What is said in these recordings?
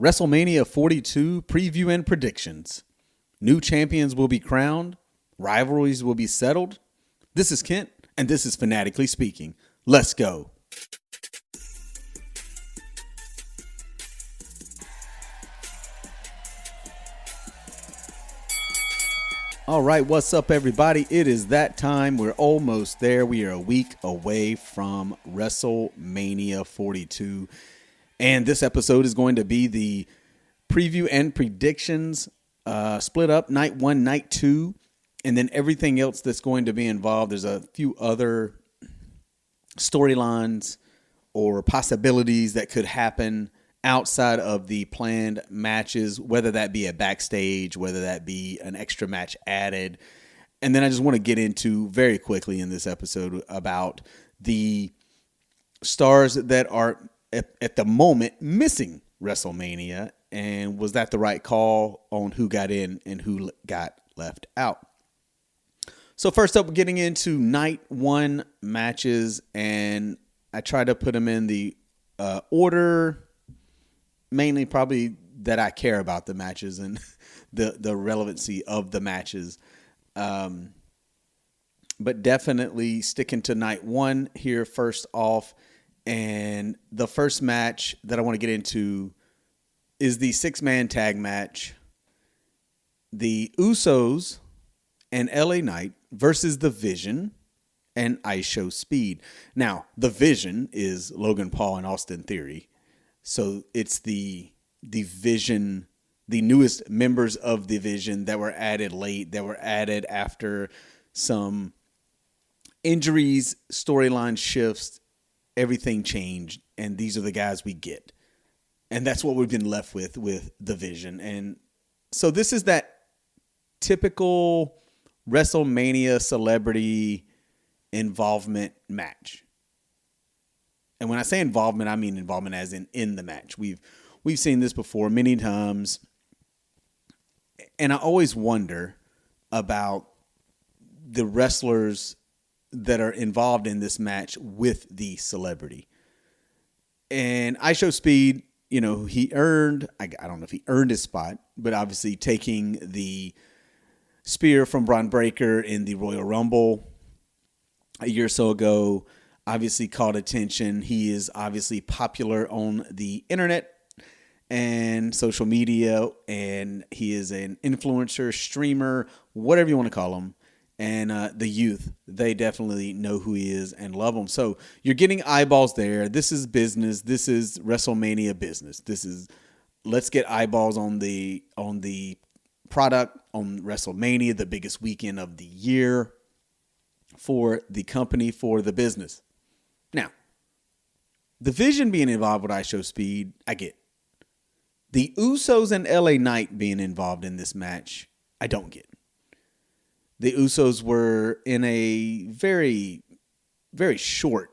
WrestleMania 42 preview and predictions. New champions will be crowned. Rivalries will be settled. This is Kent, and this is Fanatically Speaking. Let's go. All right, what's up, everybody? It is that time. We're almost there. We are a week away from WrestleMania 42. And this episode is going to be the preview and predictions, split up night one, night two, and then everything else that's going to be involved. There's a few other storylines or possibilities that could happen outside of the planned matches, whether that be a backstage, whether that be an extra match added. And then I just want to get into very quickly in this episode about the stars that are at the moment missing WrestleMania, and was that the right call on who got in and who got left out. So first up, getting into night one matches, and I try to put them in the order, mainly probably that I care about the matches and the relevancy of the matches. But definitely sticking to night one here first off. And the first match that I want to get into is the 6-man tag match. The Usos and LA Knight versus The Vision and ISO Speed. Now, The Vision is Logan Paul and Austin Theory. So it's the Vision, the newest members of the Vision that were added late, that were added after some injuries, storyline shifts, everything changed, and these are the guys we get. And that's what we've been left with The Vision. And so this is that typical WrestleMania celebrity involvement match. And when I say involvement, I mean involvement as in the match. We've seen this before many times. And I always wonder about the wrestlers that are involved in this match with the celebrity. And ISO Speed, you know, he earned, I don't know if he earned his spot, but obviously taking the spear from Braun Breaker in the Royal Rumble a year or so ago, obviously caught attention. He is obviously popular on the internet and social media, and he is an influencer, streamer, whatever you want to call him. And the youth, they definitely know who he is and love him. So you're getting eyeballs there. This is business. This is WrestleMania business. This is, let's get eyeballs on the product, on WrestleMania, the biggest weekend of the year for the company, for the business. Now, the Vision being involved with ISO Speed, I get. The Usos and LA Knight being involved in this match, I don't get. The Usos were in a very, very short,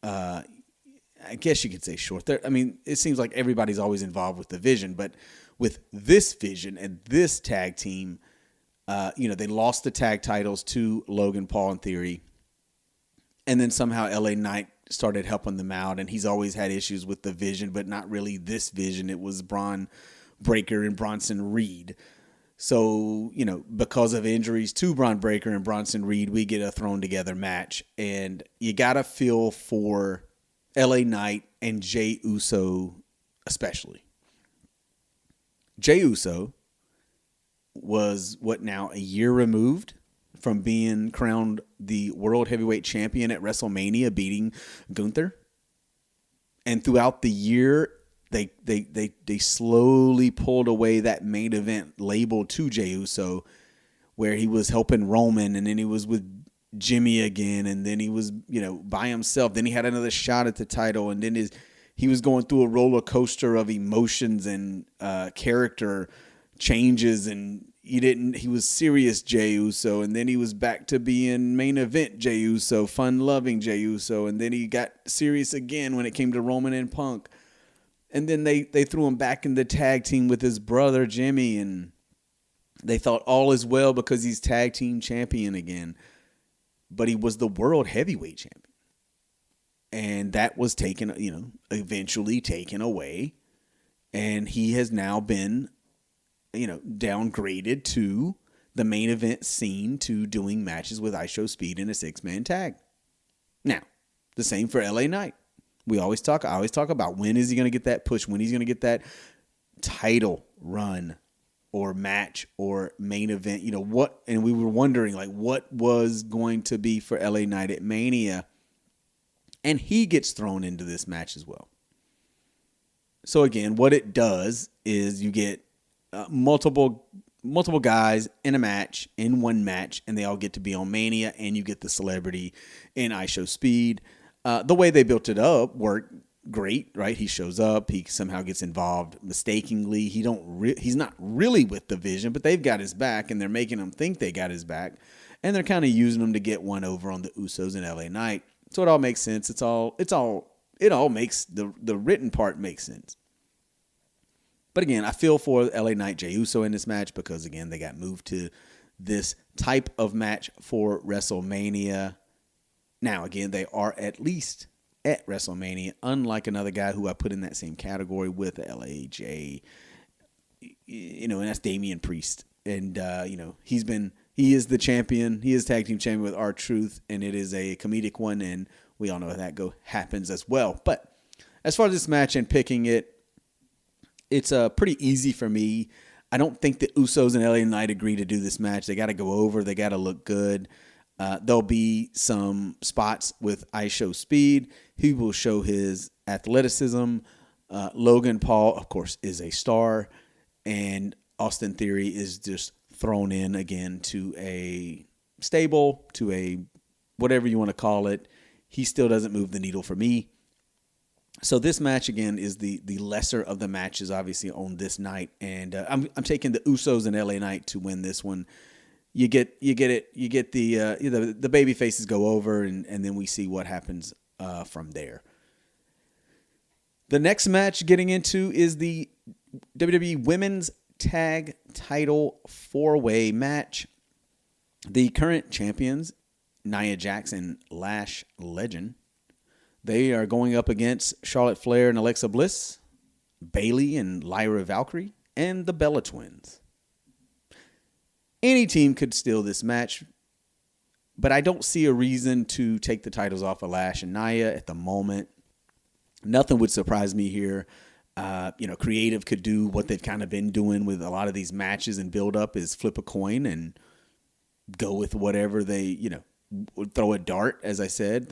I guess you could say short. It seems like everybody's always involved with the Vision, but with this Vision and this tag team, they lost the tag titles to Logan Paul and Theory. And then somehow LA Knight started helping them out, and he's always had issues with the Vision, but not really this Vision. It was Braun Breaker and Bronson Reed. So, because of injuries to Braun Breaker and Bronson Reed, we get a thrown together match. And you got to feel for LA Knight and Jey Uso especially. Jey Uso was, a year removed from being crowned the World Heavyweight Champion at WrestleMania, beating Gunther. And throughout the year, They slowly pulled away that main event label to Jey Uso, where he was helping Roman, and then he was with Jimmy again, and then he was, by himself. Then he had another shot at the title, and then he was going through a roller coaster of emotions and character changes, and he was serious Jey Uso, and then he was back to being main event Jey Uso, fun-loving Jey Uso, and then he got serious again when it came to Roman and Punk. And then they threw him back in the tag team with his brother, Jimmy, and they thought all is well because he's tag team champion again. But he was the world heavyweight champion. And that was eventually taken away. And he has now been, downgraded to the main event scene, to doing matches with ISHO Speed in a 6-man tag. Now, the same for LA Knight. I always talk about when is he going to get that push, when he's going to get that title run or match or main event, what, and we were wondering what was going to be for LA Knight at Mania, and he gets thrown into this match as well. So again, what it does is you get multiple guys in one match, and they all get to be on Mania, and you get the celebrity in ISHO Speed. The way they built it up worked great, right? He shows up, he somehow gets involved mistakenly. He's not really with the Vision, but they've got his back, and they're making him think they got his back, and they're kind of using him to get one over on the Usos and LA Knight. So it all makes sense. It all makes the written part makes sense. But again, I feel for LA Knight, Jey Uso in this match, because again, they got moved to this type of match for WrestleMania. Now, again, they are at least at WrestleMania, unlike another guy who I put in that same category with LAJ, and that's Damian Priest. And, he is the champion. He is tag team champion with R-Truth, and it is a comedic one, and we all know how that happens as well. But as far as this match and picking it, it's pretty easy for me. I don't think the Usos and LA Knight agree to do this match. They got to go over. They got to look good. There'll be some spots with ISHO Speed. He will show his athleticism. Logan Paul, of course, is a star. And Austin Theory is just thrown in again to a stable, to a whatever you want to call it. He still doesn't move the needle for me. So this match, again, is the lesser of the matches, obviously, on this night. And I'm taking the Usos and LA Knight to win this one. You get the baby faces go over, and then we see what happens from there. The next match getting into is the WWE Women's Tag Title 4-way match. The current champions, Nia Jax and Lash Legend, they are going up against Charlotte Flair and Alexa Bliss, Bayley and Lyra Valkyrie, and the Bella Twins. Any team could steal this match, but I don't see a reason to take the titles off of Lash and Nia at the moment. Nothing would surprise me here. Creative could do what they've kind of been doing with a lot of these matches and build up, is flip a coin and go with whatever they, throw a dart, as I said,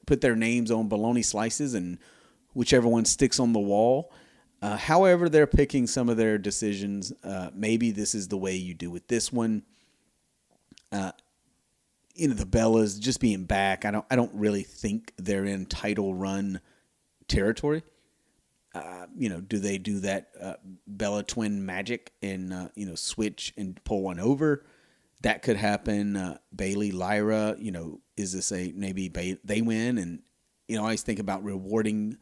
put their names on bologna slices, and whichever one sticks on the wall. However they're picking some of their decisions, maybe this is the way you do with this one. The Bellas just being back, I don't really think they're in title run territory. Do they do that Bella Twin magic and switch and pull one over? That could happen. Bayley, Lyra, is this maybe they win? And, I always think about rewarding,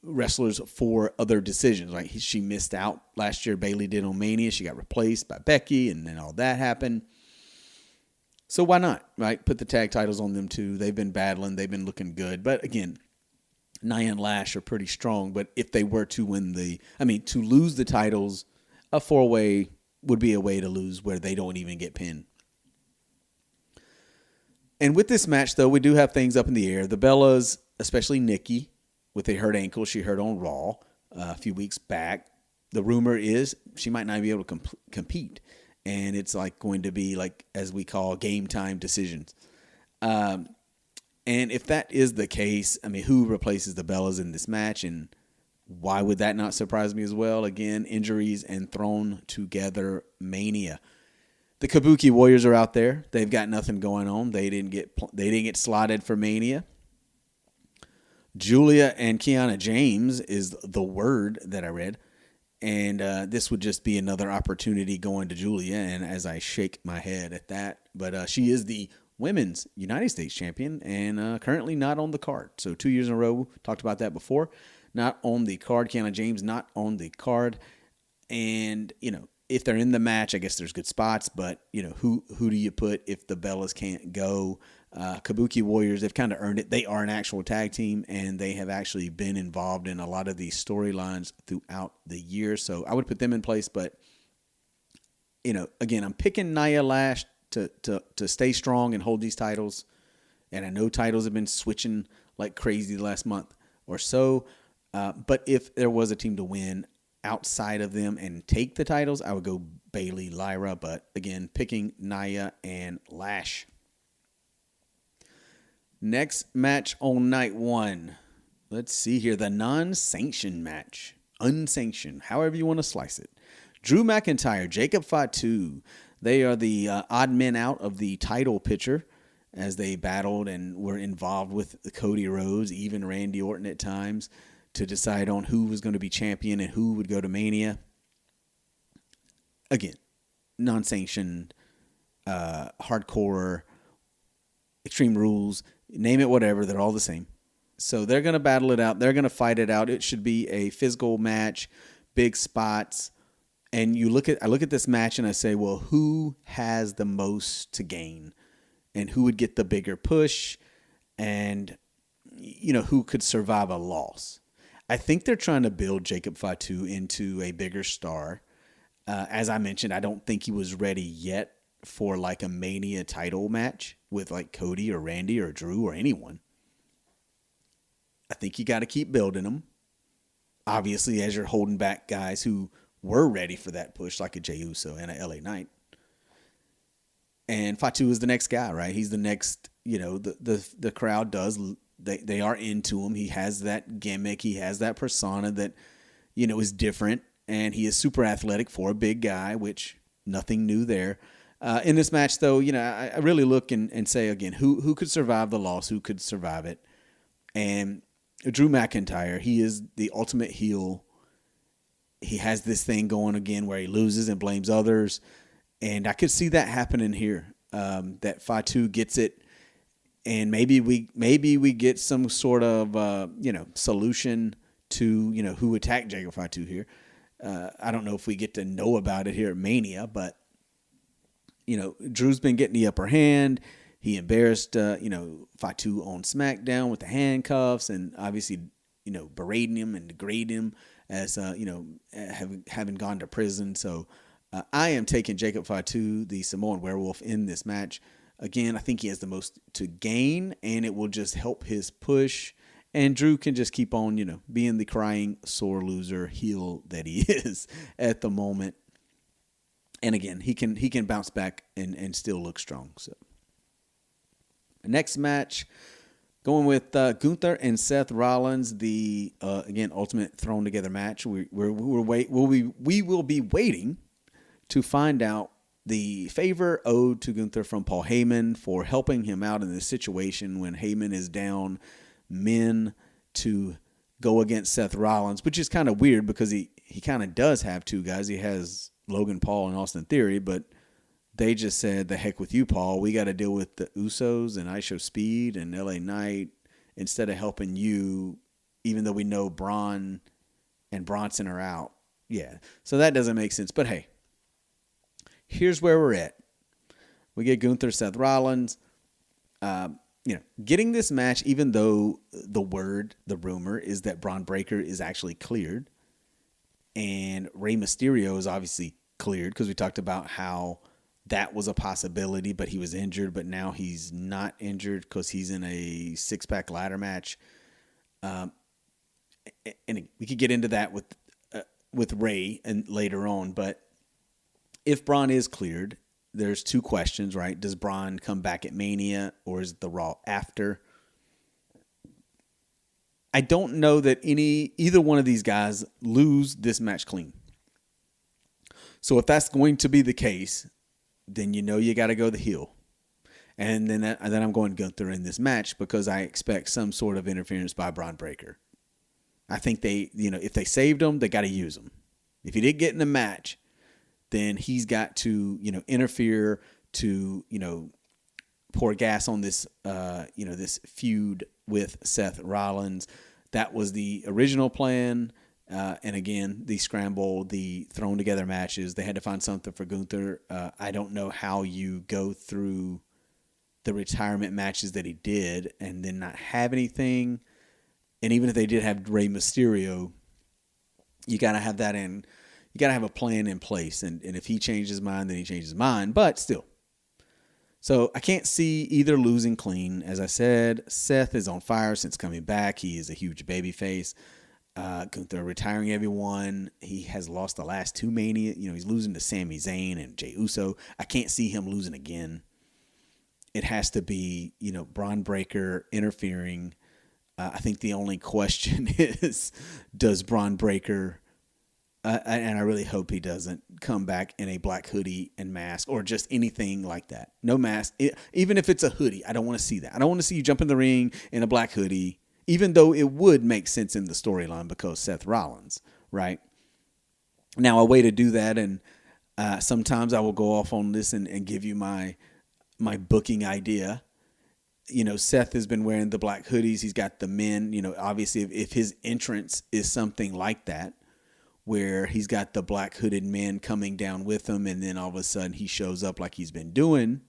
wrestlers for other decisions. Like she missed out last year. Bayley did on Mania. She got replaced by Becky, and then all that happened. So why not, right? Put the tag titles on them too. They've been battling. They've been looking good. But again, Nia and Lash are pretty strong. But if they were to to lose the titles, a 4-way would be a way to lose where they don't even get pinned. And with this match, though, we do have things up in the air. The Bellas, especially Nikki, with a hurt ankle, she hurt on Raw a few weeks back. The rumor is she might not be able to compete. And it's going to be as we call game time decisions. And if that is the case, who replaces the Bellas in this match? And why would that not surprise me as well? Again, injuries and thrown together Mania. The Kabuki Warriors are out there. They've got nothing going on. They didn't get slotted for Mania. Julia and Kiana James is the word that I read. And this would just be another opportunity going to Julia. And as I shake my head at that, but she is the Women's United States Champion and currently not on the card. So 2 years in a row, talked about that before. Not on the card. Kiana James not on the card. And, if they're in the match, I guess there's good spots. But, who do you put if the Bellas can't go? Kabuki Warriors, they've kind of earned it. They are an actual tag team, and they have actually been involved in a lot of these storylines throughout the year. So I would put them in place. But, again, I'm picking Nia Lash to stay strong and hold these titles. And I know titles have been switching like crazy the last month or so. But if there was a team to win outside of them and take the titles, I would go Bayley, Lyra. But again, picking Nia and Lash. Next match on night one. Let's see here. The non-sanctioned match. Unsanctioned. However you want to slice it. Drew McIntyre, Jacob Fatu. They are the odd men out of the title picture as they battled and were involved with Cody Rhodes, even Randy Orton at times, to decide on who was going to be champion and who would go to Mania. Again, non-sanctioned, hardcore, Extreme Rules, name it whatever, they're all the same. So they're going to battle it out. They're going to fight it out. It should be a physical match, big spots. And I look at this match and I say, well, who has the most to gain? And who would get the bigger push? And, who could survive a loss? I think they're trying to build Jacob Fatu into a bigger star. As I mentioned, I don't think he was ready yet for like a Mania title match with like Cody or Randy or Drew or anyone. I think you got to keep building them. Obviously, as you're holding back guys who were ready for that push, like a Jey Uso and a LA Knight. And Fatu is the next guy, right? He's the next, the crowd does. They are into him. He has that gimmick. He has that persona that, is different. And he is super athletic for a big guy, which nothing new there. In this match, though, I really look and say, again, who could survive the loss? Who could survive it? And Drew McIntyre, he is the ultimate heel. He has this thing going again where he loses and blames others. And I could see that happening here, that Fatu gets it. And maybe we get some sort of, solution to, who attacked Jacob Fatu here. I don't know if we get to know about it here at Mania, but, Drew's been getting the upper hand. He embarrassed, Fatu on SmackDown with the handcuffs and obviously, berating him and degrading him as, having gone to prison. So I am taking Jacob Fatu, the Samoan Werewolf, in this match. Again, I think he has the most to gain, and it will just help his push. And Drew can just keep on, being the crying, sore loser heel that he is at the moment. And again, he can bounce back and still look strong. So, next match, going with Gunther and Seth Rollins, the again ultimate thrown together match. We will be waiting to find out the favor owed to Gunther from Paul Heyman for helping him out in this situation when Heyman is down men to go against Seth Rollins, which is kind of weird because he kind of does have two guys. He has Logan Paul and Austin Theory, but they just said, the heck with you, Paul. We got to deal with the Usos and ISO Speed and LA Knight instead of helping you, even though we know Braun and Bronson are out. Yeah, so that doesn't make sense. But hey, here's where we're at. We get Gunther, Seth Rollins. Getting this match, even though the rumor is that Braun Breaker is actually cleared. And Rey Mysterio is obviously cleared because we talked about how that was a possibility, but he was injured. But now he's not injured because he's in a 6-pack ladder match. And we could get into that with Rey and later on. But if Braun is cleared, there's two questions, right? Does Braun come back at Mania or is it the Raw after? I don't know that either one of these guys lose this match clean. So if that's going to be the case, then you got to go the heel. And then I'm going Gunther in this match because I expect some sort of interference by Braun Breaker. I think if they saved him, they got to use him. If he didn't get in the match, then he's got to, interfere to, pour gas on this, this feud with Seth Rollins. That was the original plan. And again, the scramble, the thrown together matches, they had to find something for Gunther. I don't know how you go through the retirement matches that he did and then not have anything. And even if they did have Rey Mysterio, you got to have that in. You got to have a plan in place. And if he changes his mind, then he changes his mind. But still. So I can't see either losing clean. As I said, Seth is on fire since coming back. He is a huge babyface. Gunther retiring everyone. He has lost the last 2 Mania. He's losing to Sami Zayn and Jey Uso. I can't see him losing again. It has to be, Braun Breaker interfering. I think the only question is, does Braun Breaker, and I really hope he doesn't, come back in a black hoodie and mask or just anything like that. No mask. Even if it's a hoodie, I don't want to see that. I don't want to see you jump in the ring in a black hoodie, even though it would make sense in the storyline because Seth Rollins, right? Now, a way to do that, and sometimes I will go off on this and give you my booking idea. Seth has been wearing the black hoodies. He's got the men, obviously if his entrance is something like that, where he's got the black hooded men coming down with him, and then all of a sudden he shows up like he's been doing,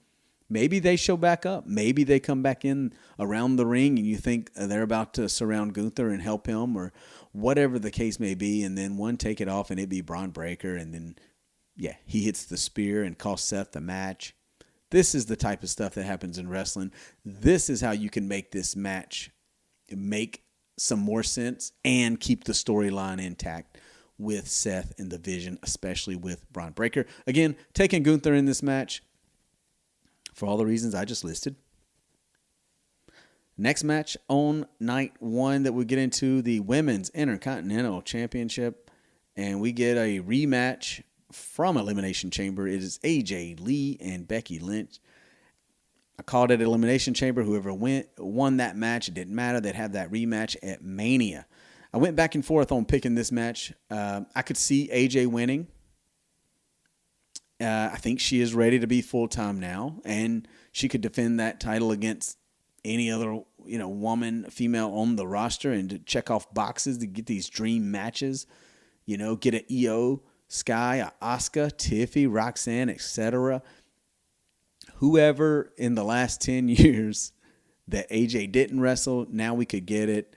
maybe they show back up. Maybe they come back in around the ring and you think they're about to surround Gunther and help him or whatever the case may be, and then one take it off and it be Braun Breaker, and then, he hits the spear and costs Seth the match. This is the type of stuff that happens in wrestling. This is how you can make this match make some more sense and keep the storyline intact with Seth and the Vision, especially with Braun Breaker. Again, taking Gunther in this match for all the reasons I just listed. Next match on night 1 that we get into, the Women's Intercontinental Championship, and we get a rematch from Elimination Chamber. It is AJ Lee and Becky Lynch. I called it Elimination Chamber. Whoever won that match, it didn't matter. They'd have that rematch at Mania. I went back and forth on picking this match. I could see AJ winning. I think she is ready to be full-time now, and she could defend that title against any other, woman, female on the roster, and to check off boxes to get these dream matches. Get an EO, Sky, a Asuka, Tiffy, Roxanne, etc. Whoever in the last 10 years that AJ didn't wrestle, now we could get it.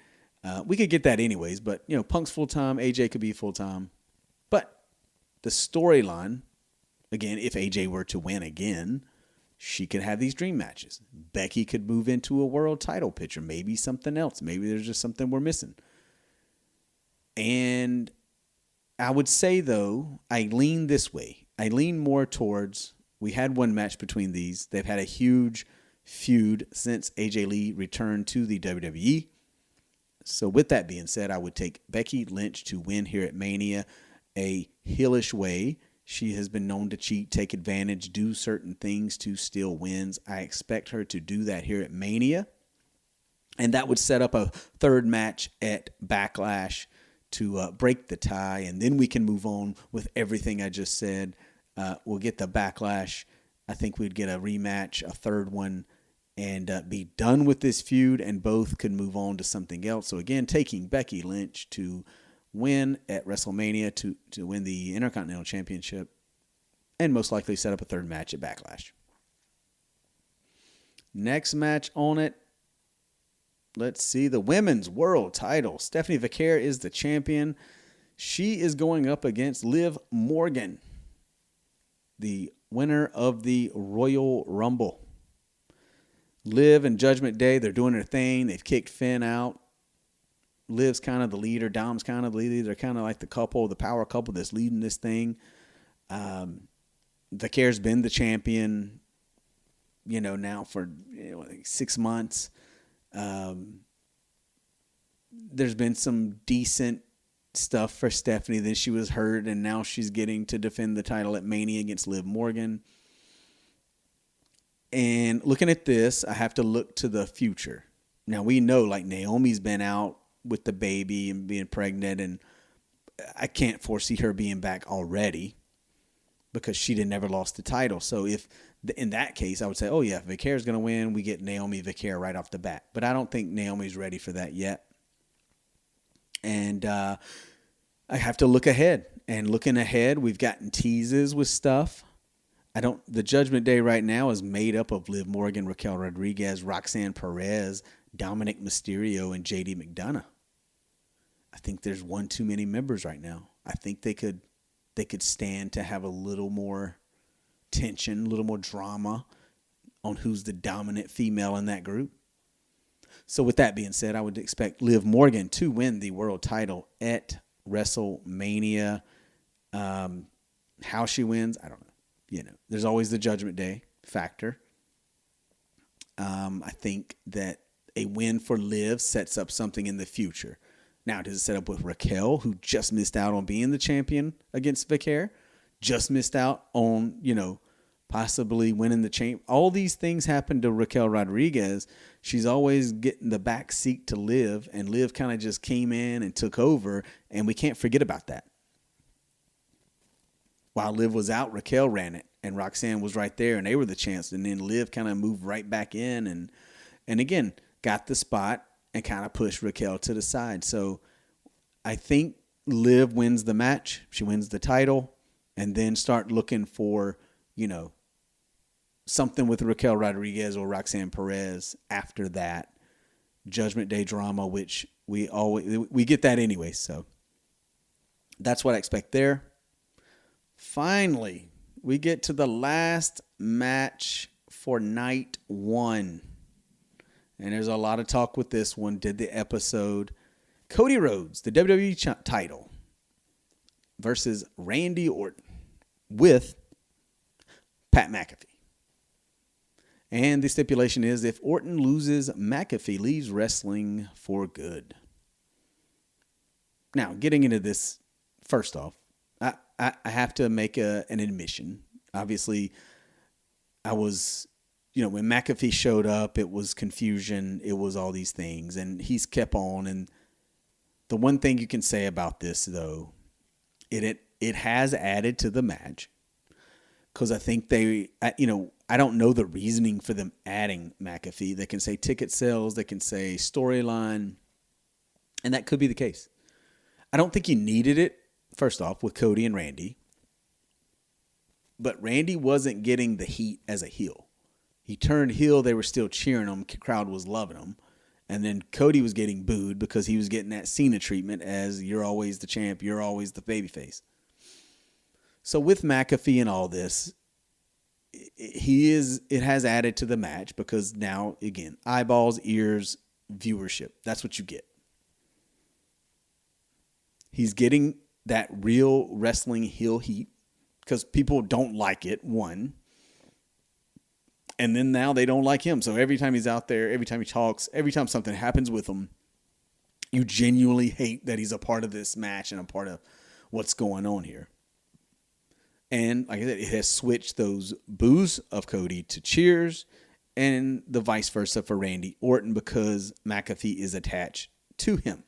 We could get that anyways, but, Punk's full-time, AJ could be full-time. But the storyline, again, if AJ were to win again, she could have these dream matches. Becky could move into a world title picture, maybe something else. Maybe there's just something we're missing. And I would say, though, I lean this way. I lean more towards, we had one match between these. They've had a huge feud since AJ Lee returned to the WWE. So with that being said, I would take Becky Lynch to win here at Mania a heelish way. She has been known to cheat, take advantage, do certain things to steal wins. I expect her to do that here at Mania. And that would set up a third match at Backlash to break the tie, and then we can move on with everything I just said. We'll get the Backlash. I think we'd get a rematch, a third one, and be done with this feud, and both could move on to something else. So again, taking Becky Lynch to win at WrestleMania to win the Intercontinental Championship, and most likely set up a third match at Backlash. Next match on it, let's see, the Women's World Title. Stephanie Vaquer is the champion. She is going up against Liv Morgan, the winner of the Royal Rumble. Liv and Judgment Day, they're doing their thing. They've kicked Finn out. Liv's kind of the leader. Dom's kind of the leader. They're kind of like the couple, the power couple that's leading this thing. Vaquer's been the champion, now for 6 months. There's been some decent stuff for Stephanie. Then she was hurt, and now she's getting to defend the title at Mania against Liv Morgan. And looking at this, I have to look to the future. Now, we know, like, Naomi's been out with the baby and being pregnant, and I can't foresee her being back already because she never lost the title. So if in that case, I would say, oh yeah, if Vaquer's going to win, we get Naomi Vaquer right off the bat. But I don't think Naomi's ready for that yet. And I have to look ahead. And looking ahead, we've gotten teases with stuff. The Judgment Day right now is made up of Liv Morgan, Raquel Rodriguez, Roxanne Perez, Dominic Mysterio, and JD McDonough. I think there's one too many members right now. I think they could stand to have a little more tension, a little more drama on who's the dominant female in that group. So with that being said, I would expect Liv Morgan to win the world title at WrestleMania. How she wins, I don't know. There's always the Judgment Day factor. I think that a win for Liv sets up something in the future. Now, does it set up with Raquel, who just missed out on being the champion against Vicaire? Just missed out on, possibly winning the champ. All these things happened to Raquel Rodriguez. She's always getting the back seat to Liv, and Liv kind of just came in and took over, and we can't forget about that. While Liv was out, Raquel ran it, and Roxanne was right there, and they were the champs. And then Liv kind of moved right back in and again, got the spot and kind of pushed Raquel to the side. So I think Liv wins the match. She wins the title, and then start looking for, something with Raquel Rodriguez or Roxanne Perez after that. Judgment Day drama, which we get that anyway. So that's what I expect there. Finally, we get to the last match for night one. And there's a lot of talk with this one. Did the episode. Cody Rhodes, the WWE title, versus Randy Orton with Pat McAfee. And the stipulation is if Orton loses, McAfee leaves wrestling for good. Now, getting into this, first off, I have to make an admission. Obviously, I was, when McAfee showed up, it was confusion. It was all these things. And he's kept on. And the one thing you can say about this, though, it has added to the match. Because I think I don't know the reasoning for them adding McAfee. They can say ticket sales. They can say storyline. And that could be the case. I don't think you needed it. First off, with Cody and Randy. But Randy wasn't getting the heat as a heel. He turned heel. They were still cheering him. The crowd was loving him. And then Cody was getting booed because he was getting that Cena treatment as you're always the champ. You're always the babyface. So with McAfee and all this, it has added to the match because now, again, eyeballs, ears, viewership. That's what you get. He's getting that real wrestling heel heat because people don't like it, one. And then now they don't like him. So every time he's out there, every time he talks, every time something happens with him, you genuinely hate that he's a part of this match and a part of what's going on here. And like I said, it has switched those boos of Cody to cheers and the vice versa for Randy Orton because McAfee is attached to him.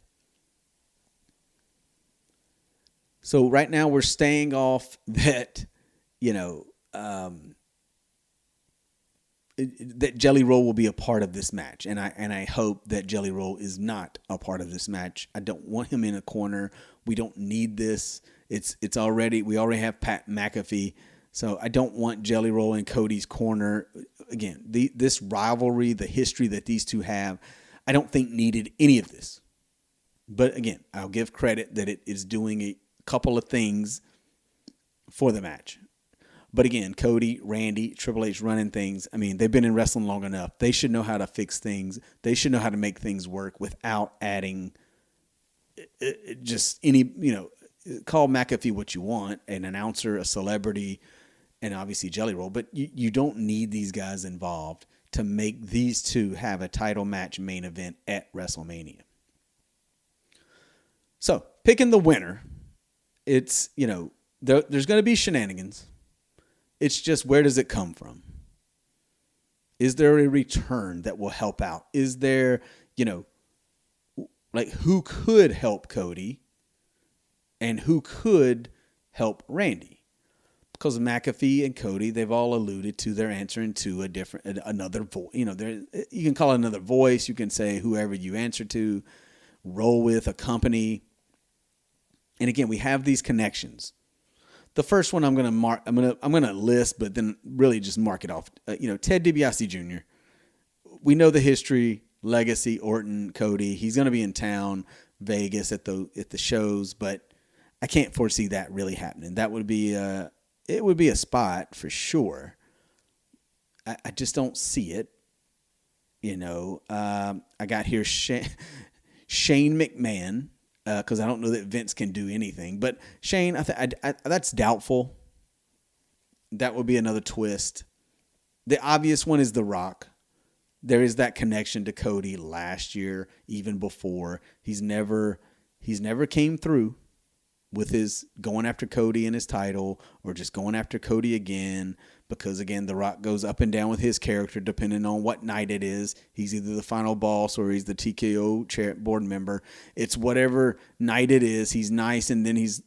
So right now we're staying off that, that Jelly Roll will be a part of this match. And I hope that Jelly Roll is not a part of this match. I don't want him in a corner. We don't need this. We already have Pat McAfee. So I don't want Jelly Roll in Cody's corner. Again, this rivalry, the history that these two have, I don't think needed any of this. But again, I'll give credit that it is doing a couple of things for the match. But again, Cody, Randy, Triple H running things. I mean, they've been in wrestling long enough. They should know how to fix things. They should know how to make things work without adding just any, call McAfee what you want, an announcer, a celebrity, and obviously Jelly Roll. But you don't need these guys involved to make these two have a title match main event at WrestleMania. So, picking the winner, it's, there's going to be shenanigans. It's just, where does it come from? Is there a return that will help out? Is there, who could help Cody and who could help Randy? Because McAfee and Cody, they've all alluded to they're answering to another voice. You can call it another voice. You can say whoever you answer to, roll with, a company. And again, we have these connections. the first one I'm gonna mark. I'm gonna list, but then really just mark it off. Ted DiBiase Jr. We know the history, legacy, Orton, Cody. He's gonna be in town, Vegas at the shows, but I can't foresee that really happening. That would be it would be a spot for sure. I just don't see it. I got here Shane McMahon because I don't know that Vince can do anything. But Shane, that's doubtful. That would be another twist. The obvious one is The Rock. There is that connection to Cody last year, even before. He's never came through with his going after Cody and his title, or just going after Cody again, because again, The Rock goes up and down with his character depending on what night it is. He's either the final boss or he's the TKO board member. It's whatever night it is. He's nice, and then he's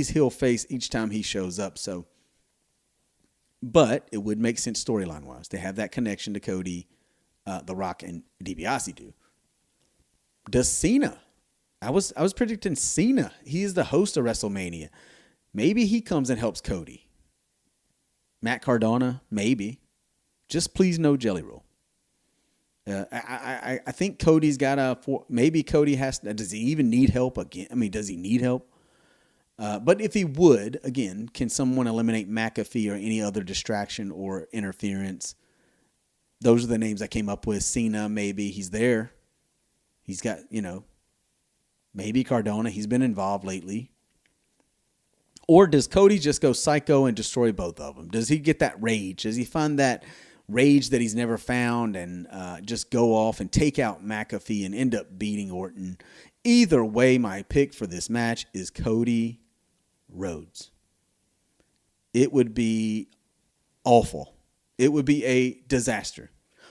heel face each time he shows up. So, but it would make sense storyline wise to have that connection to Cody, The Rock, and DiBiase do. Does Cena? I was predicting Cena. He is the host of WrestleMania. Maybe he comes and helps Cody. Matt Cardona, maybe. Just please no Jelly Roll. I think Cody's got maybe Cody has to. Does he even need help again? I mean, does he need help? But if he would, again, can someone eliminate McAfee or any other distraction or interference? Those are the names I came up with. Cena, maybe he's there. He's got, maybe Cardona. He's been involved lately. Or does Cody just go psycho and destroy both of them? Does he get that rage? Does he find that rage that he's never found and just go off and take out McAfee and end up beating Orton? Either way, my pick for this match is Cody Rhodes. It would be awful. It would be a disaster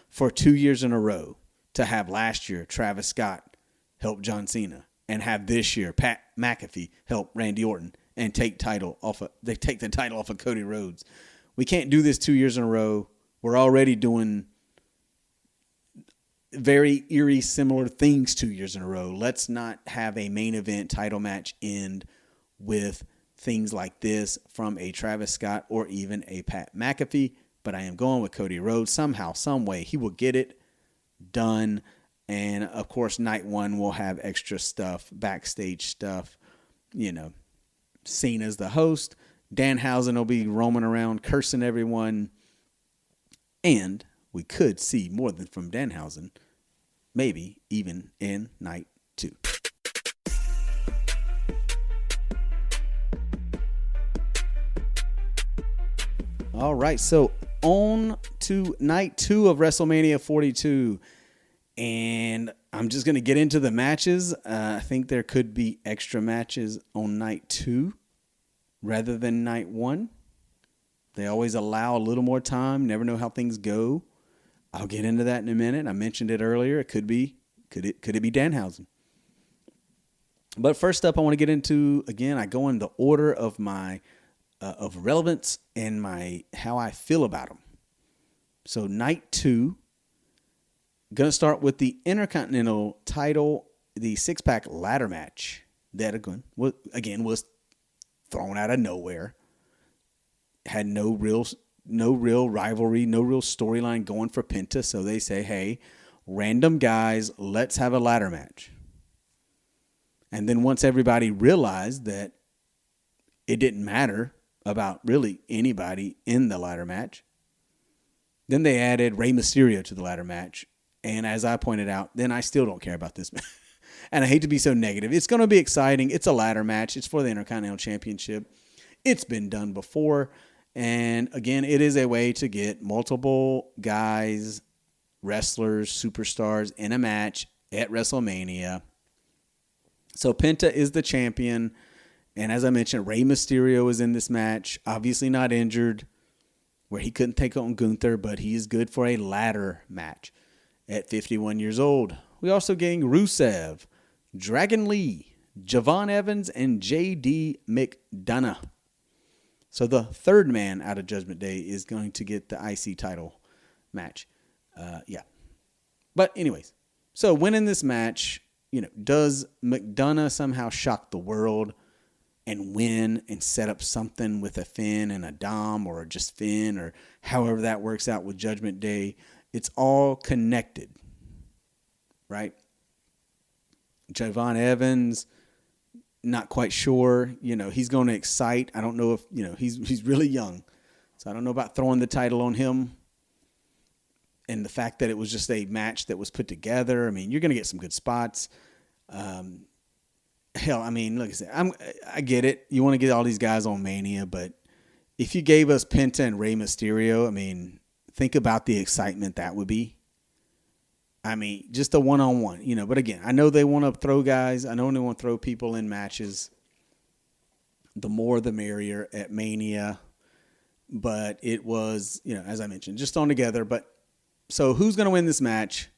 for 2 years in a row to have last year Travis Scott help John Cena and have this year Pat McAfee help Randy Orton and take the title off of Cody Rhodes. We can't do this 2 years in a row. We're already doing very eerie, similar things 2 years in a row. Let's not have a main event title match end with things like this from a Travis Scott or even a Pat McAfee. But I am going with Cody Rhodes. Somehow, some way, he will get it done. And, of course, night one will have extra stuff, backstage stuff. Cena's the host. Danhausen will be roaming around, cursing everyone. And we could see more than from Danhausen, maybe even in night two. All right, so on to night two of WrestleMania 42. And I'm just going to get into the matches. I think there could be extra matches on night two rather than night one. They always allow a little more time. Never know how things go. I'll get into that in a minute. I mentioned it earlier. It could it be Danhausen? But first up, I want to get into, again, I go in the order of my of relevance and how I feel about them. So night two. Going to start with the Intercontinental title, the six-pack ladder match that was thrown out of nowhere. Had no real rivalry, no real storyline going for Penta. So they say, hey, random guys, let's have a ladder match. And then once everybody realized that it didn't matter about really anybody in the ladder match, then they added Rey Mysterio to the ladder match. And as I pointed out, then I still don't care about this. And I hate to be so negative. It's going to be exciting. It's a ladder match. It's for the Intercontinental Championship. It's been done before. And again, it is a way to get multiple guys, wrestlers, superstars in a match at WrestleMania. So Penta is the champion. And as I mentioned, Rey Mysterio is in this match. Obviously not injured, where he couldn't take on Gunther, but he is good for a ladder match. At 51 years old, we also getting Rusev, Dragon Lee, Javon Evans, and J.D. McDonough. So the third man out of Judgment Day is going to get the IC title match. But anyways, so winning this match, does McDonough somehow shock the world and win and set up something with a Finn and a Dom, or just Finn, or however that works out with Judgment Day. It's all connected, right? Javon Evans, not quite sure. He's going to excite. I don't know if, he's really young. So I don't know about throwing the title on him. And the fact that it was just a match that was put together. I mean, you're going to get some good spots. Hell, I mean, like I said, I get it. You want to get all these guys on Mania, but if you gave us Penta and Rey Mysterio, I mean, think about the excitement that would be. I mean, just a one-on-one, but again, I know they want to throw guys. I know they want to throw people in matches. The more the merrier at Mania. But it was, as I mentioned, just thrown together. But so who's going to win this match?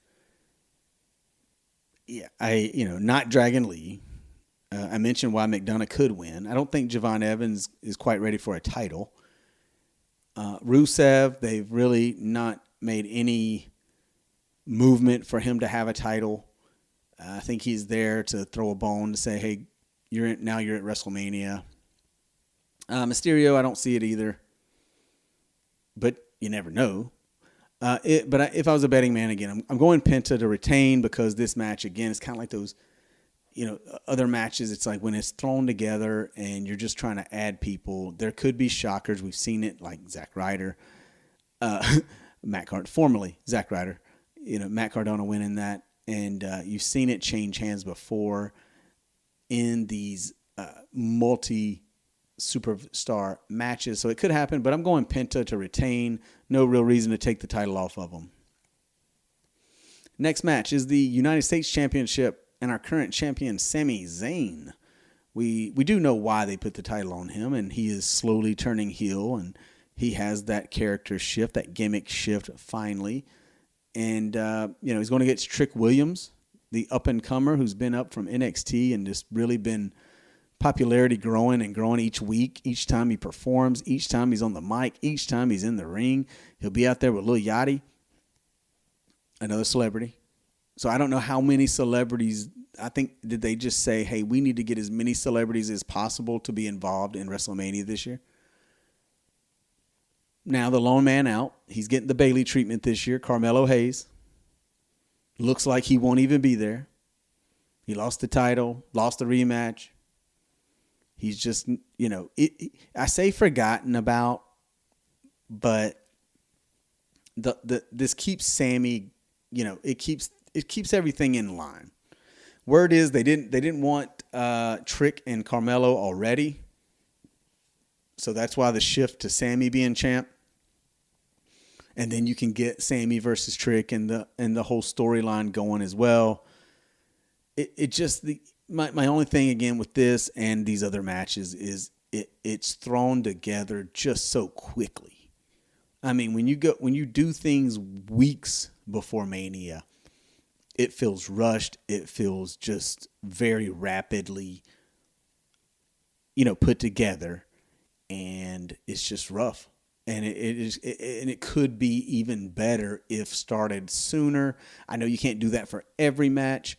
Yeah, not Dragon Lee. I mentioned why McDonough could win. I don't think Javon Evans is quite ready for a title. Rusev, they've really not made any movement for him to have a title. I think he's there to throw a bone to say, hey, you're at WrestleMania. Mysterio, I don't see it either. But you never know. If I was a betting man again, I'm going Penta to retain, because this match, again, is kind of like those, other matches. It's like when it's thrown together and you're just trying to add people, there could be shockers. We've seen it, like Zack Ryder, formerly Zack Ryder, Matt Cardona winning that. And you've seen it change hands before in these multi-superstar matches. So it could happen, but I'm going Penta to retain. No real reason to take the title off of him. Next match is the United States Championship and our current champion, Sami Zayn. We do know why they put the title on him, and he is slowly turning heel, and he has that character shift, that gimmick shift finally. And, he's going against Trick Williams, the up-and-comer who's been up from NXT and just really been popularity growing and growing each week, each time he performs, each time he's on the mic, each time he's in the ring. He'll be out there with Lil Yachty, another celebrity. So I don't know how many celebrities. I think, did they just say, hey, we need to get as many celebrities as possible to be involved in WrestleMania this year? Now the lone man out. He's getting the Bayley treatment this year. Carmelo Hayes. Looks like he won't even be there. He lost the title, lost the rematch. He's just, I say forgotten about, but this keeps Sammy, it keeps everything in line. Word is they didn't want Trick and Carmelo already, so that's why the shift to Sammy being champ, and then you can get Sammy versus Trick and the whole storyline going as well. My only thing again with this and these other matches is it's thrown together just so quickly. I mean, when you do things weeks before Mania, it feels rushed. It feels just very rapidly, put together, and it's just rough. And it could be even better if started sooner. I know you can't do that for every match,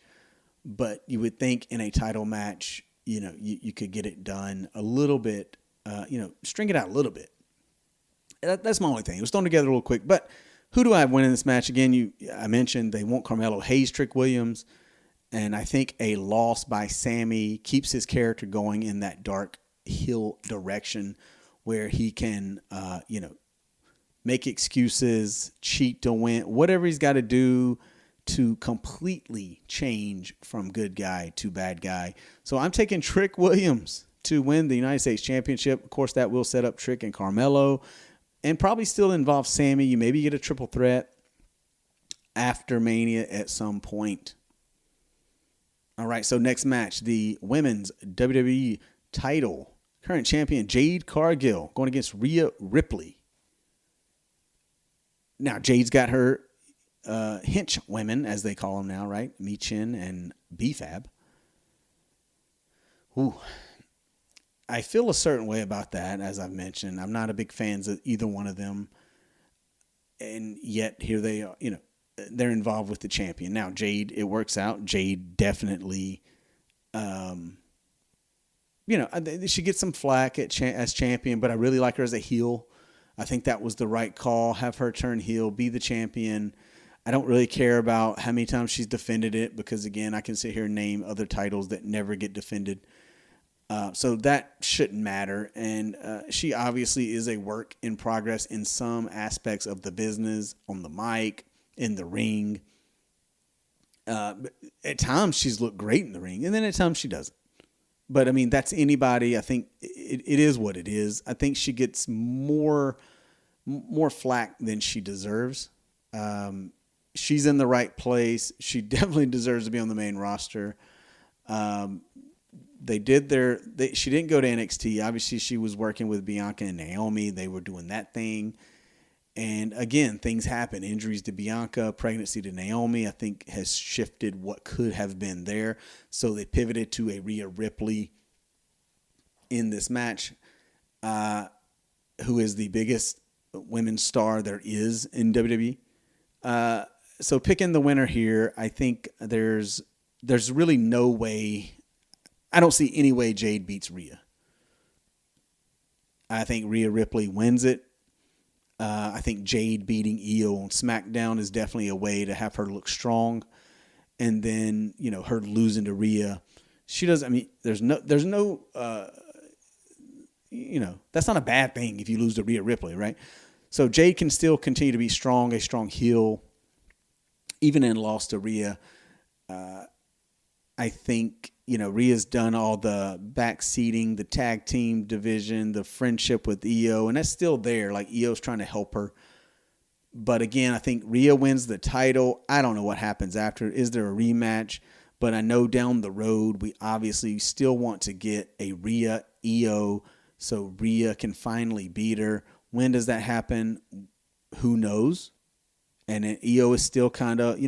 but you would think in a title match, you could get it done a little bit, string it out a little bit. That's my only thing. It was thrown together a little quick. But who do I have winning this match? Again, I mentioned they want Carmelo Hayes, Trick Williams, and I think a loss by Sammy keeps his character going in that dark heel direction where he can, make excuses, cheat to win, whatever he's got to do to completely change from good guy to bad guy. So I'm taking Trick Williams to win the United States Championship. Of course, that will set up Trick and Carmelo and probably still involve Sammy. You maybe get a triple threat after Mania at some point. All right, so next match, the women's WWE title. Current champion Jade Cargill going against Rhea Ripley. Now, Jade's got her hench women, as they call them now, right? Michin and B-Fab. Ooh. I feel a certain way about that, as I've mentioned. I'm not a big fan of either one of them. And yet, here they are, they're involved with the champion. Now, Jade, it works out. Jade definitely she gets some flack as champion, but I really like her as a heel. I think that was the right call. Have her turn heel, be the champion. I don't really care about how many times she's defended it because, again, I can sit here and name other titles that never get defended. So that shouldn't matter. And she obviously is a work in progress in some aspects of the business, on the mic, in the ring. At times she's looked great in the ring, and then at times she doesn't. But, I mean, that's anybody. I think it is what it is. I think she gets more flack than she deserves. She's in the right place. She definitely deserves to be on the main roster. She didn't go to NXT. Obviously, she was working with Bianca and Naomi. They were doing that thing. And again, things happen. Injuries to Bianca, pregnancy to Naomi, I think has shifted what could have been there. So they pivoted to a Rhea Ripley in this match, who is the biggest women's star there is in WWE. So picking the winner here, I think there's really no way. I don't see any way Jade beats Rhea. I think Rhea Ripley wins it. I think Jade beating Io on SmackDown is definitely a way to have her look strong. And then, her losing to Rhea. She does. I mean, there's no, that's not a bad thing if you lose to Rhea Ripley, right? So Jade can still continue to be strong, a strong heel, even in loss to Rhea. I think, Rhea's done all the backseating, the tag team division, the friendship with Io, and that's still there. Like, Io's trying to help her. But again, I think Rhea wins the title. I don't know what happens after. Is there a rematch? But I know down the road, we obviously still want to get a Rhea Io so Rhea can finally beat her. When does that happen? Who knows? And then Io is still kind of,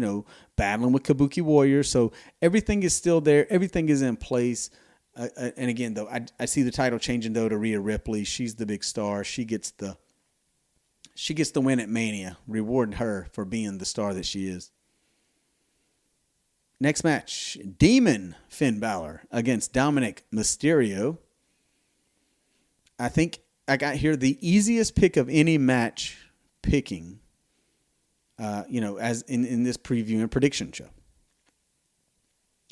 battling with Kabuki Warriors. So everything is still there. Everything is in place. And again, though, I see the title changing, though, to Rhea Ripley. She's the big star. She gets the win at Mania, rewarding her for being the star that she is. Next match, Demon Finn Balor against Dominic Mysterio. I think I got here the easiest pick of any match picking. As in this preview and prediction show.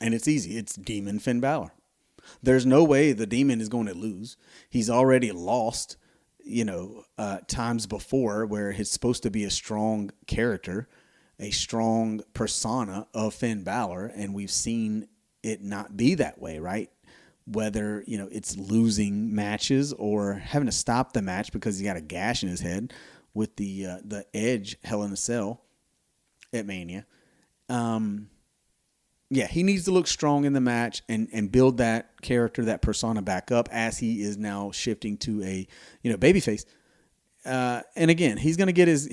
And it's easy. It's Demon Finn Balor. There's no way the Demon is going to lose. He's already lost, times before where he's supposed to be a strong character, a strong persona of Finn Balor, and we've seen it not be that way, right? Whether, it's losing matches or having to stop the match because he got a gash in his head with the Edge Hell in a Cell at Mania. He needs to look strong in the match and build that character, that persona back up as he is now shifting to a babyface. And again, he's gonna get his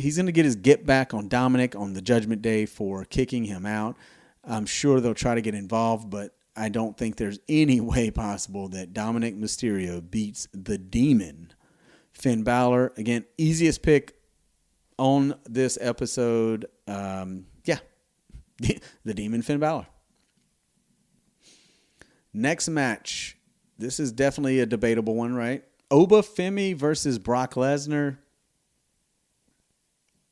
get back on Dominic on the Judgment Day for kicking him out. I'm sure they'll try to get involved, but I don't think there's any way possible that Dominic Mysterio beats the Demon Finn Balor. Again, easiest pick on this episode. The Demon Finn Balor. Next match. This is definitely a debatable one, right? Oba Femi versus Brock Lesnar.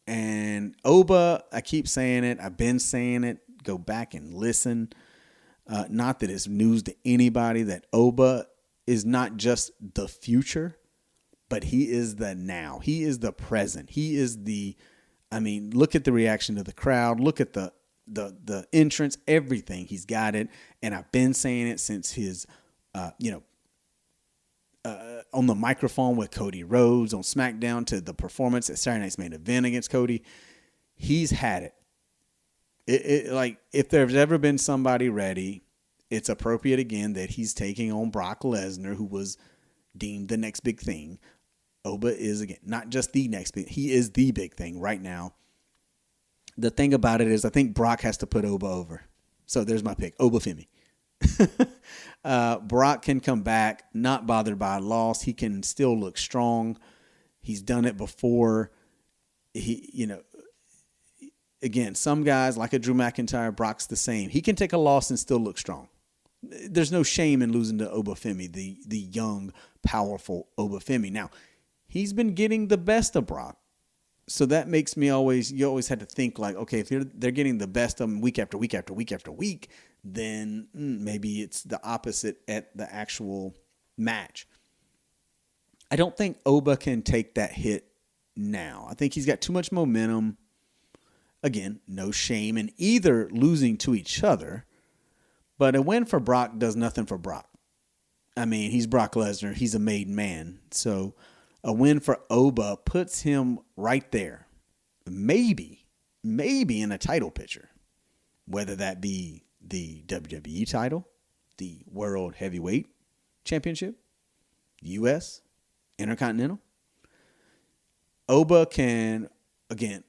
And Oba, I keep saying it. I've been saying it. Go back and listen. Not that it's news to anybody that Oba is not just the future, but he is the now. He is the present. He is look at the reaction to the crowd. Look at the entrance, everything. He's got it. And I've been saying it since his, on the microphone with Cody Rhodes on SmackDown to the performance at Saturday Night's Main Event against Cody. He's had it. If there's ever been somebody ready, it's appropriate again that he's taking on Brock Lesnar, who was deemed the next big thing. Oba is, again, not just the next big, he is the big thing right now. The thing about it is I think Brock has to put Oba over. So there's my pick, Oba Femi. Brock can come back, not bothered by a loss. He can still look strong. He's done it before. Again, some guys like a Drew McIntyre, Brock's the same. He can take a loss and still look strong. there's no shame in losing to Obafemi, the young, powerful Obafemi. Now, he's been getting the best of Brock. So that makes me you always had to think like, okay, if they're getting the best of him week after week after week after week, then maybe it's the opposite at the actual match. I don't think Oba can take that hit now. I think he's got too much momentum. Again, no shame in either losing to each other, but a win for Brock does nothing for Brock. I mean, he's Brock Lesnar. He's a made man. So a win for Oba puts him right there. Maybe in a title picture, whether that be the WWE title, the World Heavyweight Championship, U.S., Intercontinental. Oba can, again,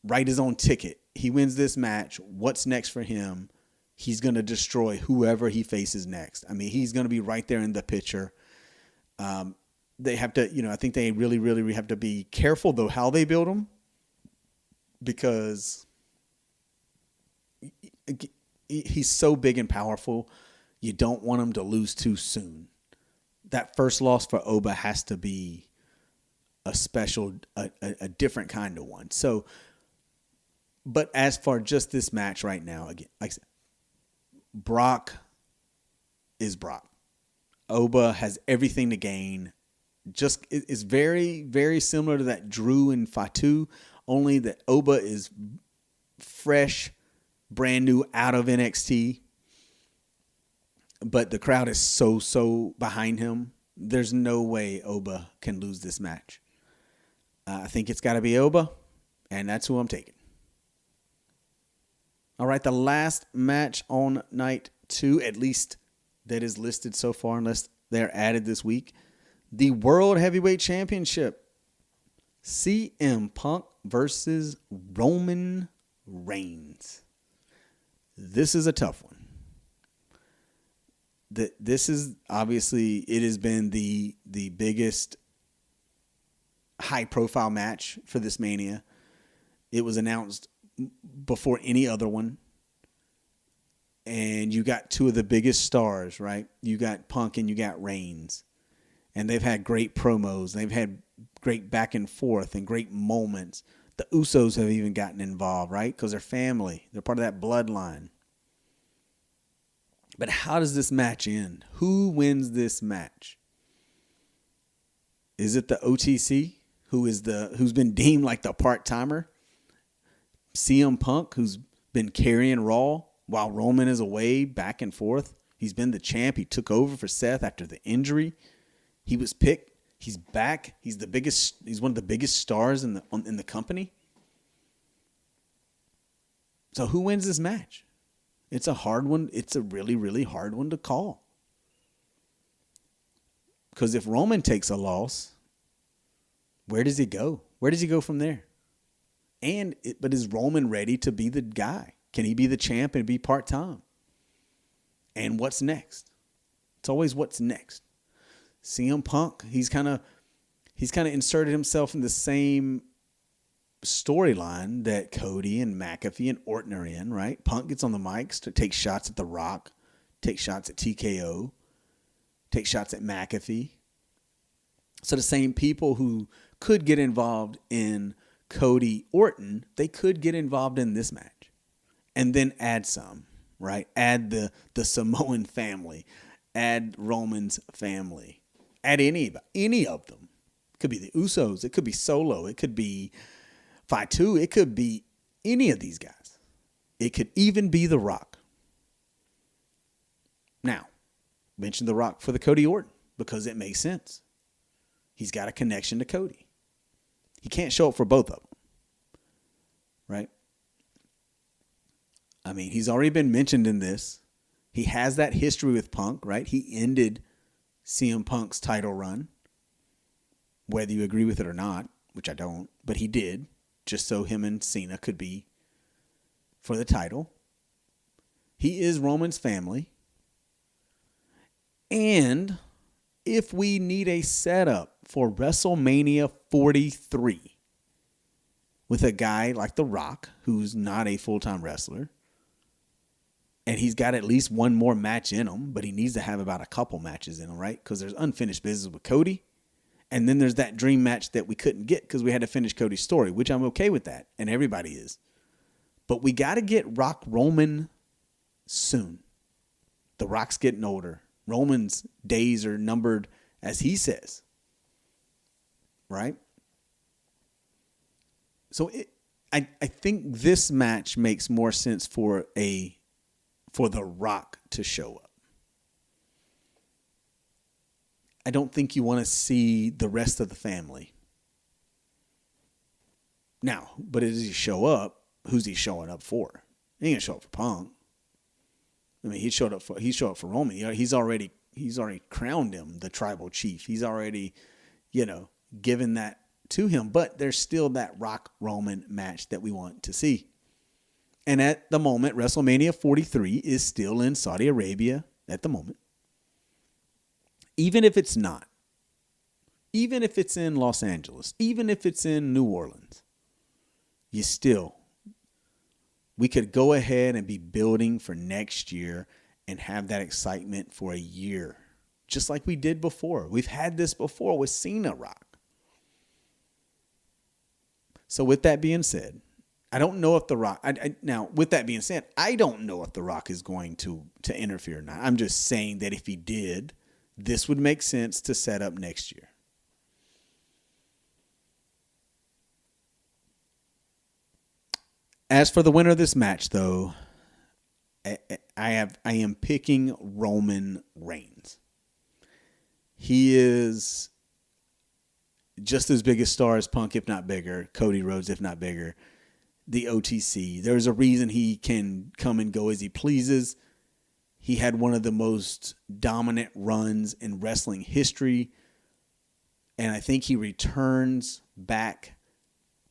write his own ticket. He wins this match. What's next for him? He's going to destroy whoever he faces next. I mean, he's going to be right there in the picture. They have to, I think they really, really have to be careful, though, how they build him. Because he's so big and powerful, you don't want him to lose too soon. That first loss for Oba has to be a special, a different kind of one. So, but as for just this match right now, again, like I said, Brock is Brock. Oba has everything to gain. Just is very, very similar to that Drew and Fatu, only that Oba is fresh, brand new out of NXT. But the crowd is so behind him. There's no way Oba can lose this match. I think it's got to be Oba, and that's who I'm taking. All right, the last match on night 2, at least that is listed so far, unless they're added this week, the World Heavyweight Championship. CM Punk versus Roman Reigns. This is a tough one. This is obviously, it has been the biggest high-profile match for this Mania. It was announced before any other one. And you got two of the biggest stars, right? You got Punk and you got Reigns. And they've had great promos. They've had great back and forth and great moments. The Usos have even gotten involved, right? Because they're family. They're part of that bloodline. But how does this match end? Who wins this match? Is it the OTC, who's been deemed like the part-timer? CM Punk, who's been carrying Raw while Roman is away, back and forth. He's been the champ. He took over for Seth after the injury. He was picked. He's back. He's one of the biggest stars in the company. So who wins this match? It's a hard one. It's a really, really hard one to call. Because if Roman takes a loss, where does he go? Where does he go from there? But is Roman ready to be the guy? Can he be the champ and be part-time? And what's next? It's always what's next. CM Punk, he's kind of inserted himself in the same storyline that Cody and McAfee and Orton are in, right? Punk gets on the mics to take shots at The Rock, take shots at TKO, take shots at McAfee. So the same people who could get involved in Cody Orton, they could get involved in this match. And then add some, right? Add the Samoan family, add Roman's family, add any of them. It could be the Usos, it could be Solo, it could be Fatu, it could be any of these guys. It could even be The Rock. Now, mention The Rock for the Cody Orton because it makes sense. He's got a connection to Cody. He can't show up for both of them, right? I mean, he's already been mentioned in this. He has that history with Punk, right? He ended CM Punk's title run, whether you agree with it or not, which I don't, but he did, just so him and Cena could be for the title. He is Roman's family. And if we need a setup for WrestleMania 43 with a guy like The Rock, who's not a full-time wrestler, And he's got at least one more match in him, but he needs to have about a couple matches in him, right? Because there's unfinished business with Cody. And then there's that dream match that we couldn't get because we had to finish Cody's story, which I'm okay with that. And everybody is. But we got to get Rock Roman soon. The Rock's getting older. Roman's days are numbered, as he says. Right? So I think this match makes more sense for The Rock to show up. I don't think you want to see the rest of the family. Now, but as he show up, who's he showing up for? He ain't gonna show up for Punk. I mean, he showed up for Roman. He's already crowned him the tribal chief. He's already, given that to him. But there's still that Rock Roman match that we want to see. And at the moment, WrestleMania 43 is still in Saudi Arabia at the moment. Even if it's not. Even if it's in Los Angeles. Even if it's in New Orleans. We could go ahead and be building for next year and have that excitement for a year. Just like we did before. We've had this before with Cena Rock. So with that being said, I don't know if The Rock... Now, with that being said, I don't know if The Rock is going to interfere or not. I'm just saying that if he did, this would make sense to set up next year. As for the winner of this match, though, I am picking Roman Reigns. He is just as big a star as Punk, if not bigger. Cody Rhodes, if not bigger. The OTC. There's a reason he can come and go as he pleases. He had one of the most dominant runs in wrestling history. And I think he returns back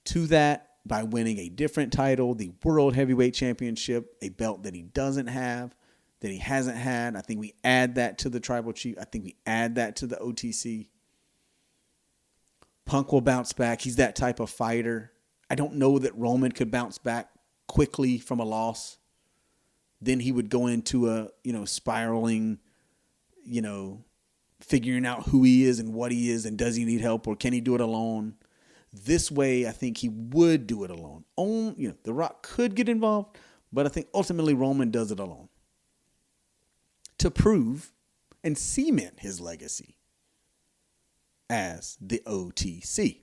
to that by winning a different title, the World Heavyweight Championship, a belt that he doesn't have, that he hasn't had. I think we add that to the Tribal Chief. I think we add that to the OTC. Punk will bounce back. He's that type of fighter. I don't know that Roman could bounce back quickly from a loss. Then he would go into a, spiraling, figuring out who he is and what he is and does he need help or can he do it alone? This way, I think he would do it alone. The Rock could get involved, but I think ultimately Roman does it alone to prove and cement his legacy as the OTC.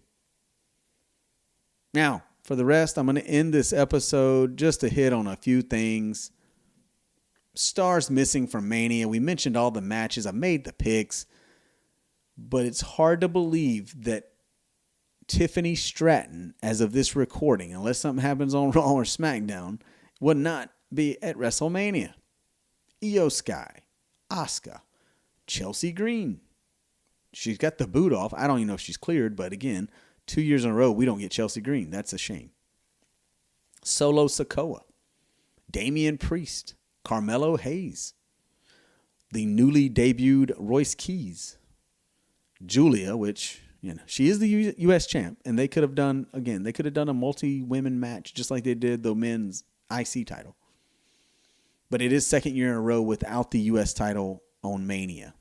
Now, for the rest, I'm going to end this episode just to hit on a few things. Stars missing from Mania. We mentioned all the matches. I made the picks. But it's hard to believe that Tiffany Stratton, as of this recording, unless something happens on Raw or SmackDown, would not be at WrestleMania. Io Sky, Asuka, Chelsea Green. She's got the boot off. I don't even know if she's cleared, but again, 2 years in a row, we don't get Chelsea Green. That's a shame. Solo Sikoa, Damian Priest, Carmelo Hayes, the newly debuted Royce Keys, Julia, which, she is the U.S. champ, and they could have done a multi-women match just like they did the men's IC title. But it is second year in a row without the U.S. title on Mania.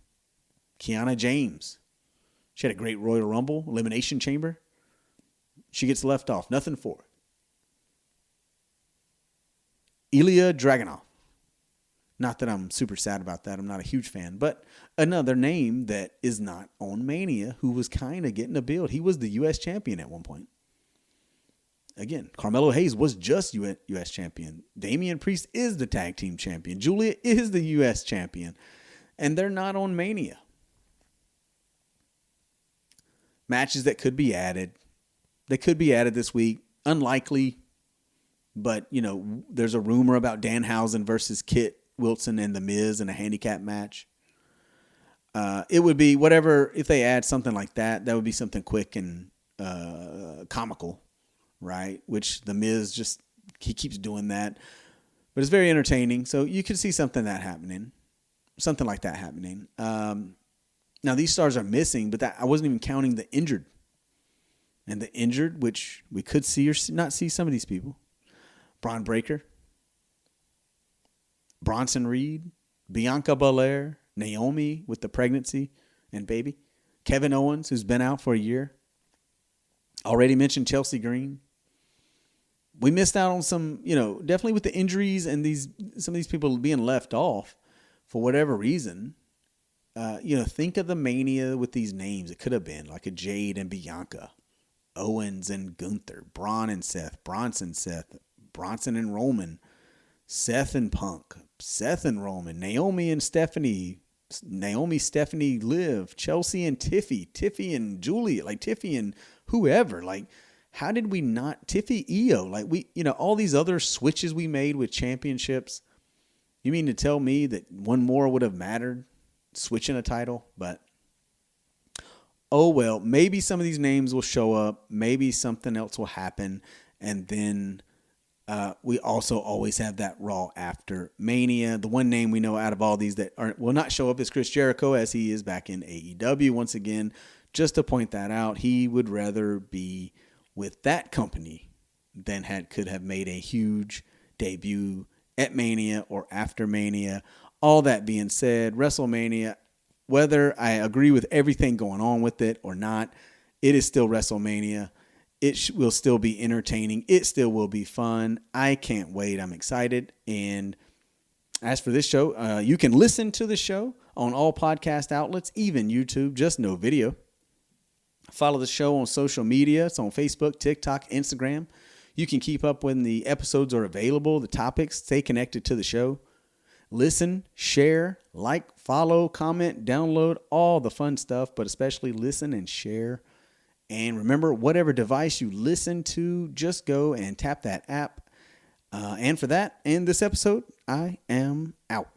Kiana James. She had a great Royal Rumble, Elimination Chamber. She gets left off. Nothing for it. Ilya Dragunov. Not that I'm super sad about that. I'm not a huge fan. But another name that is not on Mania who was kind of getting a build. He was the U.S. champion at one point. Again, Carmelo Hayes was just U.S. champion. Damian Priest is the tag team champion. Julia is the U.S. champion. And they're not on Mania. Matches that could be added. They could be added this week. Unlikely. But, there's a rumor about Danhausen versus Kit Wilson and The Miz in a handicap match. It would be whatever, if they add something like that, that would be something quick and comical, right? Which The Miz he keeps doing that. But it's very entertaining. So you could see something like that happening. Now, these stars are missing, but I wasn't even counting the injured. And the injured, which we could see or not see some of these people. Braun Breaker. Bronson Reed, Bianca Belair, Naomi with the pregnancy and baby, Kevin Owens, who's been out for a year. Already mentioned Chelsea Green. We missed out on some, definitely with the injuries and some of these people being left off for whatever reason. Think of the Mania with these names. It could have been like a Jade and Bianca, Owens and Gunther, Braun and Seth, Bronson Seth, Bronson and Roman, Seth and Punk, Seth and Roman, Naomi and Stephanie, Naomi, Stephanie, Liv, Chelsea and Tiffy and Julia, like Tiffy and whoever. Like, how did we not, Tiffy Io, like all these other switches we made with championships. You mean to tell me that one more would have mattered, switching a title? But, oh well, maybe some of these names will show up. Maybe something else will happen. And then we also always have that Raw after Mania. The one name we know out of all these that will not show up is Chris Jericho, as he is back in AEW once again. Just to point that out, he would rather be with that company than could have made a huge debut at Mania or after Mania. All that being said, WrestleMania, whether I agree with everything going on with it or not, it is still WrestleMania. It will still be entertaining. It still will be fun. I can't wait. I'm excited. And as for this show, you can listen to the show on all podcast outlets, even YouTube, just no video. Follow the show on social media. It's on Facebook, TikTok, Instagram. You can keep up when the episodes are available, the topics. Stay connected to the show. Listen, share, like, follow, comment, download, all the fun stuff, but especially listen and share. And remember, whatever device you listen to, just go and tap that app. And for that, and this episode, I am out.